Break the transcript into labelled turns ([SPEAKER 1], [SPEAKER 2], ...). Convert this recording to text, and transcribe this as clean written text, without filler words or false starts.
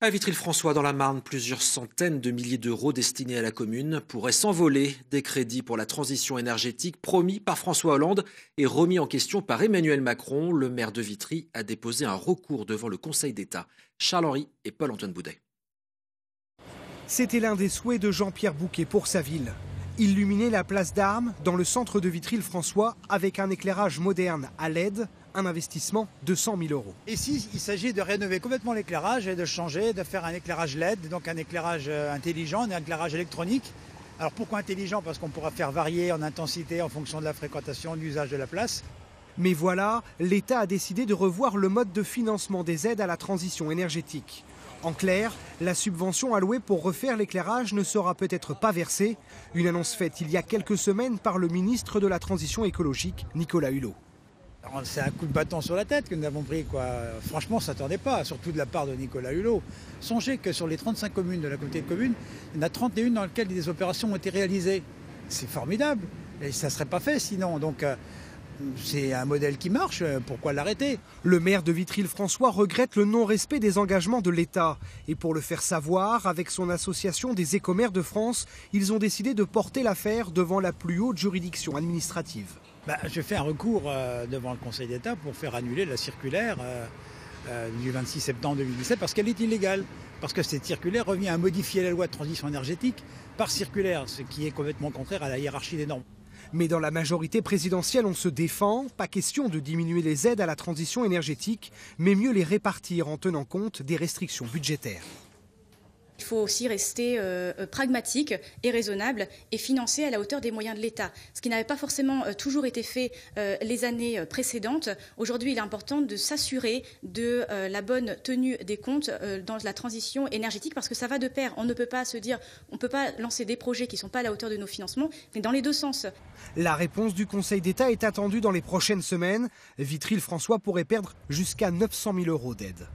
[SPEAKER 1] À Vitry-le-François, dans la Marne, plusieurs centaines de milliers d'euros destinés à la commune pourraient s'envoler des crédits pour la transition énergétique promis par François Hollande et remis en question par Emmanuel Macron. Le maire de Vitry a déposé un recours devant le Conseil d'État. Charles-Henri et Paul-Antoine Boudet.
[SPEAKER 2] C'était l'un des souhaits de Jean-Pierre Bouquet pour sa ville. Illuminer la place d'Armes dans le centre de Vitry-le-François avec un éclairage moderne à LED, un investissement de 100 000 euros.
[SPEAKER 3] Ici, il s'agit de rénover complètement l'éclairage et de changer, de faire un éclairage LED, donc un éclairage intelligent, un éclairage électronique. Alors pourquoi intelligent? Parce qu'on pourra faire varier en intensité en fonction de la fréquentation, de l'usage de la place.
[SPEAKER 2] Mais voilà, l'État a décidé de revoir le mode de financement des aides à la transition énergétique. En clair, la subvention allouée pour refaire l'éclairage ne sera peut-être pas versée. Une annonce faite il y a quelques semaines par le ministre de la Transition écologique, Nicolas Hulot.
[SPEAKER 3] C'est un coup de bâton sur la tête que nous avons pris, quoi. Franchement, on ne s'attendait pas, surtout de la part de Nicolas Hulot. Songez que sur les 35 communes de la communauté de communes, il y en a 31 dans lesquelles des opérations ont été réalisées. C'est formidable, et ça ne serait pas fait sinon. Donc c'est un modèle qui marche, pourquoi l'arrêter?
[SPEAKER 2] Le maire de Vitry-le-François regrette le non-respect des engagements de l'État. Et pour le faire savoir, avec son association des écomaires de France, ils ont décidé de porter l'affaire devant la plus haute juridiction administrative.
[SPEAKER 3] Je fais un recours devant le Conseil d'État pour faire annuler la circulaire du 26 septembre 2017 parce qu'elle est illégale. Parce que cette circulaire revient à modifier la loi de transition énergétique par circulaire, ce qui est complètement contraire à la hiérarchie des normes.
[SPEAKER 2] Mais dans la majorité présidentielle, on se défend. Pas question de diminuer les aides à la transition énergétique, mais mieux les répartir en tenant compte des restrictions budgétaires.
[SPEAKER 4] Il faut aussi rester pragmatique et raisonnable et financer à la hauteur des moyens de l'État. Ce qui n'avait pas forcément toujours été fait les années précédentes. Aujourd'hui, il est important de s'assurer de la bonne tenue des comptes dans la transition énergétique parce que ça va de pair. On ne peut pas se dire, on ne peut pas lancer des projets qui ne sont pas à la hauteur de nos financements, mais dans les deux sens.
[SPEAKER 2] La réponse du Conseil d'État est attendue dans les prochaines semaines. Vitry-le-François pourrait perdre jusqu'à 900 000 euros d'aide.